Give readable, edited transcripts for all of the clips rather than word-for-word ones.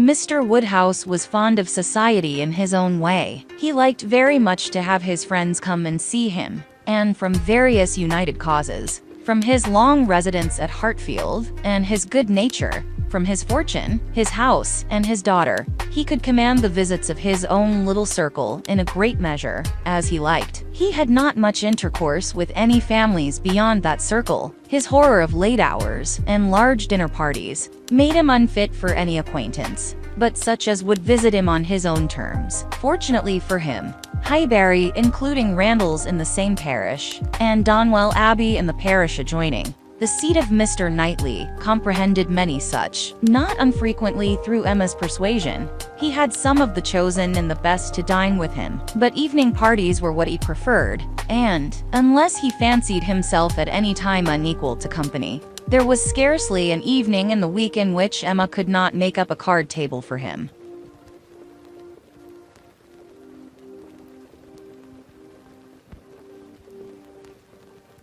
Mr. Woodhouse was fond of society in his own way. He liked very much to have his friends come and see him, and from various united causes. From his long residence at Hartfield, and his good nature, from his fortune, his house, and his daughter, he could command the visits of his own little circle in a great measure, as he liked. He had not much intercourse with any families beyond that circle. His horror of late hours and large dinner parties made him unfit for any acquaintance, but such as would visit him on his own terms. Fortunately for him, Highbury, including Randalls in the same parish, and Donwell Abbey in the parish adjoining, the seat of Mr. Knightley, comprehended many such. Not unfrequently through Emma's persuasion, he had some of the chosen and the best to dine with him, but evening parties were what he preferred, and, unless he fancied himself at any time unequal to company, there was scarcely an evening in the week in which Emma could not make up a card table for him.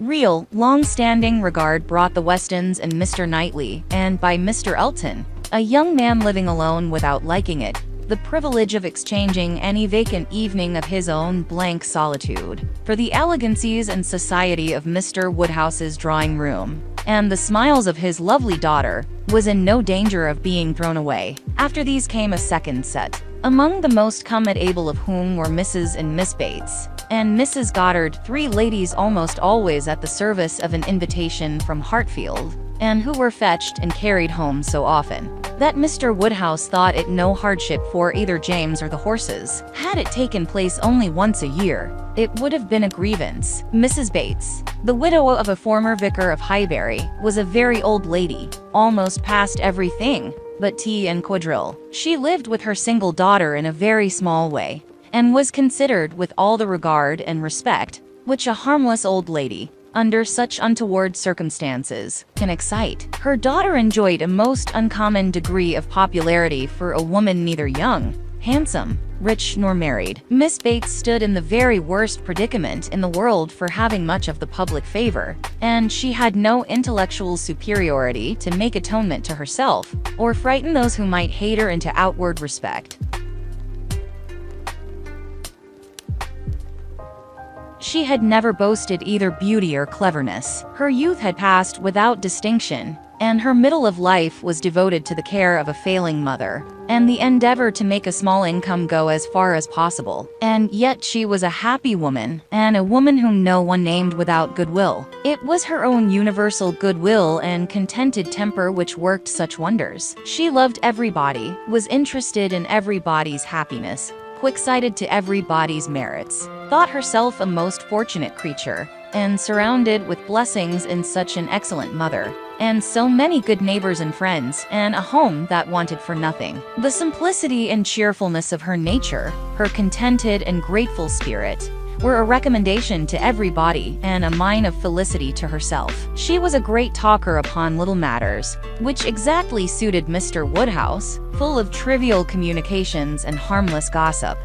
Real, long-standing regard brought the Westons and Mr. Knightley, and by Mr. Elton, a young man living alone without liking it, the privilege of exchanging any vacant evening of his own blank solitude for the elegancies and society of Mr. Woodhouse's drawing-room, and the smiles of his lovely daughter, was in no danger of being thrown away. After these came a second set, among the most come at able of whom were Mrs. and Miss Bates, and Mrs. Goddard, three ladies almost always at the service of an invitation from Hartfield, and who were fetched and carried home so often that Mr. Woodhouse thought it no hardship for either James or the horses. Had it taken place only once a year, it would have been a grievance. Mrs. Bates, the widow of a former vicar of Highbury, was a very old lady, almost past everything but tea and quadrille. She lived with her single daughter in a very small way, and was considered with all the regard and respect which a harmless old lady, under such untoward circumstances, can excite. Her daughter enjoyed a most uncommon degree of popularity for a woman neither young, handsome, rich nor married. Miss Bates stood in the very worst predicament in the world for having much of the public favor, and she had no intellectual superiority to make atonement to herself, or frighten those who might hate her into outward respect. She had never boasted either beauty or cleverness. Her youth had passed without distinction, and her middle of life was devoted to the care of a failing mother, and the endeavor to make a small income go as far as possible. And yet she was a happy woman, and a woman whom no one named without goodwill. It was her own universal goodwill and contented temper which worked such wonders. She loved everybody, was interested in everybody's happiness, quick-sighted to everybody's merits, thought herself a most fortunate creature, and surrounded with blessings in such an excellent mother, and so many good neighbors and friends, and a home that wanted for nothing. The simplicity and cheerfulness of her nature, her contented and grateful spirit, were a recommendation to everybody and a mine of felicity to herself. She was a great talker upon little matters, which exactly suited Mr. Woodhouse, full of trivial communications and harmless gossip.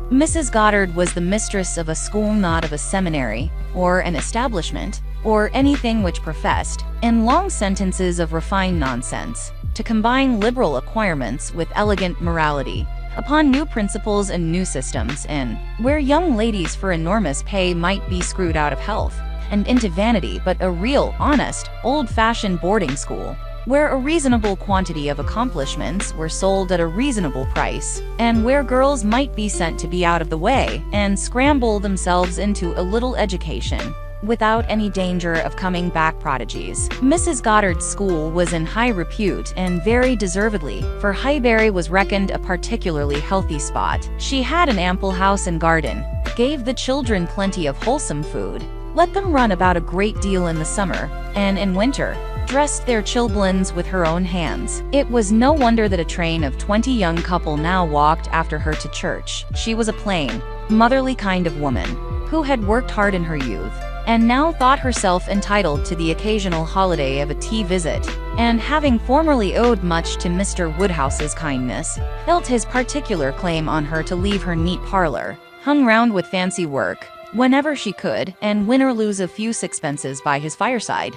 Mrs. Goddard was the mistress of a school, not of a seminary, or an establishment, or anything which professed, in long sentences of refined nonsense, to combine liberal acquirements with elegant morality, upon new principles and new systems, in where young ladies for enormous pay might be screwed out of health and into vanity, but a real, honest, old-fashioned boarding school, where a reasonable quantity of accomplishments were sold at a reasonable price, and where girls might be sent to be out of the way and scramble themselves into a little education, without any danger of coming back prodigies. Mrs. Goddard's school was in high repute, and very deservedly, for Highbury was reckoned a particularly healthy spot. She had an ample house and garden, gave the children plenty of wholesome food, let them run about a great deal in the summer, and in winter, dressed their chilblains with her own hands. It was no wonder that a train of 20 young couple now walked after her to church. She was a plain, motherly kind of woman, who had worked hard in her youth, and now thought herself entitled to the occasional holiday of a tea visit, and having formerly owed much to Mr. Woodhouse's kindness, felt his particular claim on her to leave her neat parlor, hung round with fancy work, whenever she could, and win or lose a few sixpences by his fireside.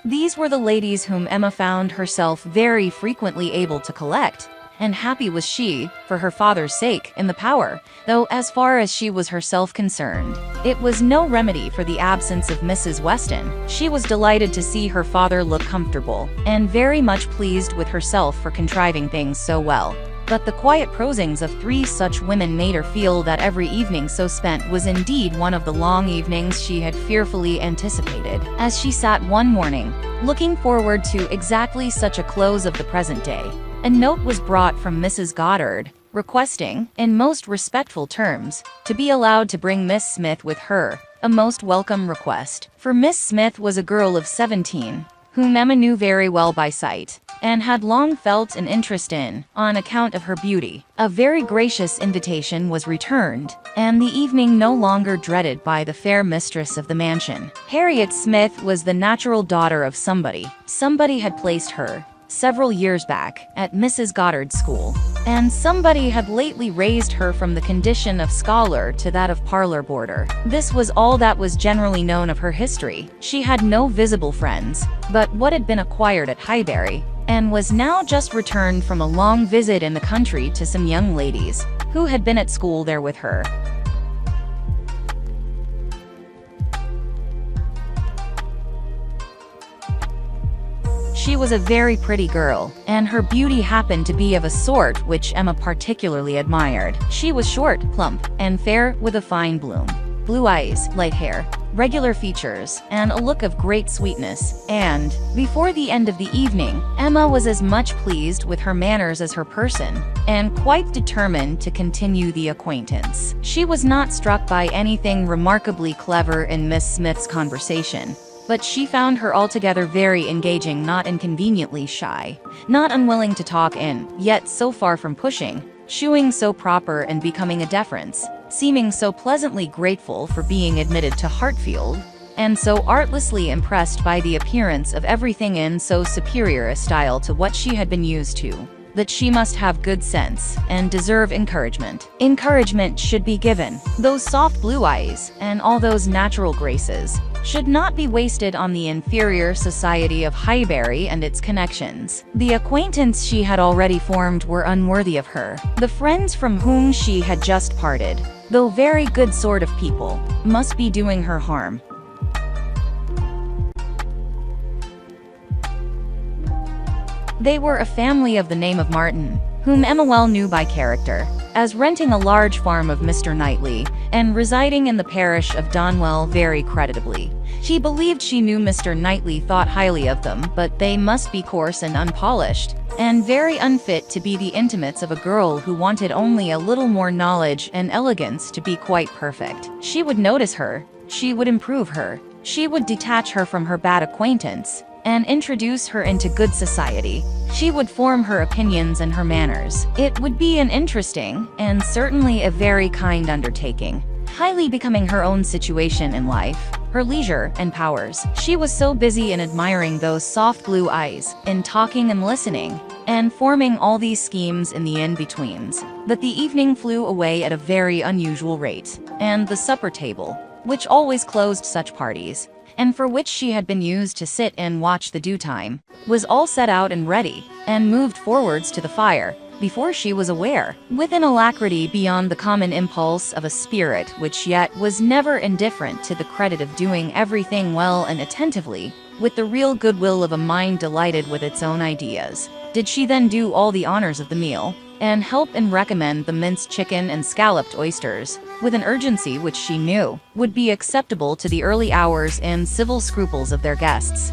These were the ladies whom Emma found herself very frequently able to collect, and happy was she, for her father's sake, in the power, though as far as she was herself concerned, it was no remedy for the absence of Mrs. Weston. She was delighted to see her father look comfortable, and very much pleased with herself for contriving things so well. But the quiet prosings of 3 such women made her feel that every evening so spent was indeed one of the long evenings she had fearfully anticipated. As she sat one morning, looking forward to exactly such a close of the present day, a note was brought from Mrs. Goddard, requesting, in most respectful terms, to be allowed to bring Miss Smith with her, a most welcome request, for Miss Smith was a girl of 17, whom Emma knew very well by sight, and had long felt an interest in, on account of her beauty. A very gracious invitation was returned, and the evening no longer dreaded by the fair mistress of the mansion. Harriet Smith was the natural daughter of somebody. Somebody had placed her, several years back, at Mrs. Goddard's school, and somebody had lately raised her from the condition of scholar to that of parlor boarder. This was all that was generally known of her history. She had no visible friends, but what had been acquired at Highbury, and was now just returned from a long visit in the country to some young ladies, who had been at school there with her. She was a very pretty girl, and her beauty happened to be of a sort which Emma particularly admired. She was short, plump, and fair, with a fine blue eyes, light hair, regular features, and a look of great sweetness, and, before the end of the evening, Emma was as much pleased with her manners as her person, and quite determined to continue the acquaintance. She was not struck by anything remarkably clever in Miss Smith's conversation, but she found her altogether very engaging, not inconveniently shy, not unwilling to talk in, yet so far from pushing, shewing so proper and becoming a deference, seeming so pleasantly grateful for being admitted to Hartfield, and so artlessly impressed by the appearance of everything in so superior a style to what she had been used to, that she must have good sense, and deserve encouragement. Encouragement should be given. Those soft blue eyes, and all those natural graces, should not be wasted on the inferior society of Highbury and its connections. The acquaintance she had already formed were unworthy of her. The friends from whom she had just parted, though very good sort of people, must be doing her harm. They were a family of the name of Martin, whom Emma well knew by character, as renting a large farm of Mr. Knightley, and residing in the parish of Donwell very creditably. She believed she knew Mr. Knightley thought highly of them, but they must be coarse and unpolished, and very unfit to be the intimates of a girl who wanted only a little more knowledge and elegance to be quite perfect. She would notice her, she would improve her, she would detach her from her bad acquaintance, and introduce her into good society. She would form her opinions and her manners. It would be an interesting, and certainly a very kind undertaking, highly becoming her own situation in life, her leisure and powers. She was so busy in admiring those soft blue eyes, in talking and listening, and forming all these schemes in the in-betweens, that the evening flew away at a very unusual rate, and the supper table, which always closed such parties, and for which she had been used to sit and watch the due time, was all set out and ready, and moved forwards to the fire, before she was aware, with an alacrity beyond the common impulse of a spirit which yet was never indifferent to the credit of doing everything well and attentively, with the real goodwill of a mind delighted with its own ideas. Did she then do all the honors of the meal, and help and recommend the minced chicken and scalloped oysters, with an urgency which she knew would be acceptable to the early hours and civil scruples of their guests.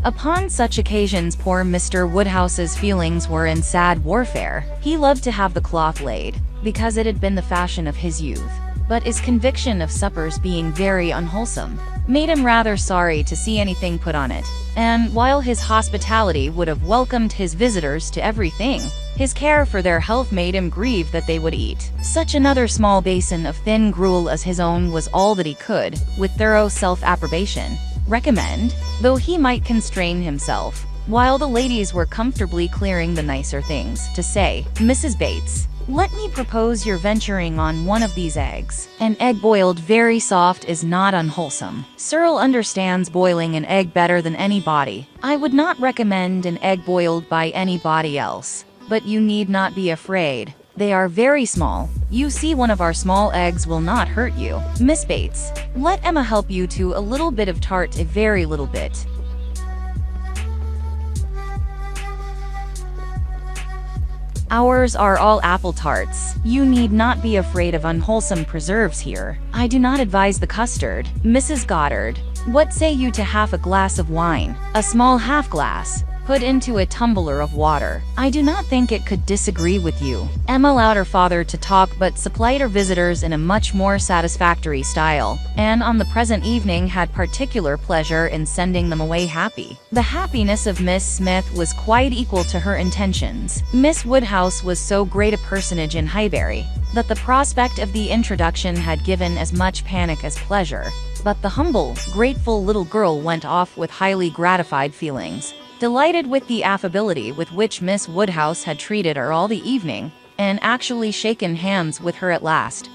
Upon such occasions poor Mr. Woodhouse's feelings were in sad warfare. He loved to have the cloth laid, because it had been the fashion of his youth, but his conviction of suppers being very unwholesome made him rather sorry to see anything put on it, and while his hospitality would have welcomed his visitors to everything, His care for their health made him grieve that they would eat such another small basin of thin gruel as his own was all that he could, with thorough self-approbation, recommend, though he might constrain himself, while the ladies were comfortably clearing the nicer things, to say, "Mrs. Bates, let me propose your venturing on one of these eggs. An egg boiled very soft is not unwholesome. Cyril understands boiling an egg better than anybody. I would not recommend an egg boiled by anybody else. But you need not be afraid. They are very small. You see, one of our small eggs will not hurt you. Miss Bates, let Emma help you to a little bit of tart, a very little bit." Ours are all apple tarts. You need not be afraid of unwholesome preserves here. I do not advise the custard. Mrs. Goddard, what say you to half a glass of wine? A small half glass, put into a tumbler of water. I do not think it could disagree with you. Emma allowed her father to talk but supplied her visitors in a much more satisfactory style, and on the present evening had particular pleasure in sending them away happy. The happiness of Miss Smith was quite equal to her intentions. Miss Woodhouse was so great a personage in Highbury that the prospect of the introduction had given as much panic as pleasure, but the humble, grateful little girl went off with highly gratified feelings, delighted with the affability with which Miss Woodhouse had treated her all the evening, and actually shaken hands with her at last.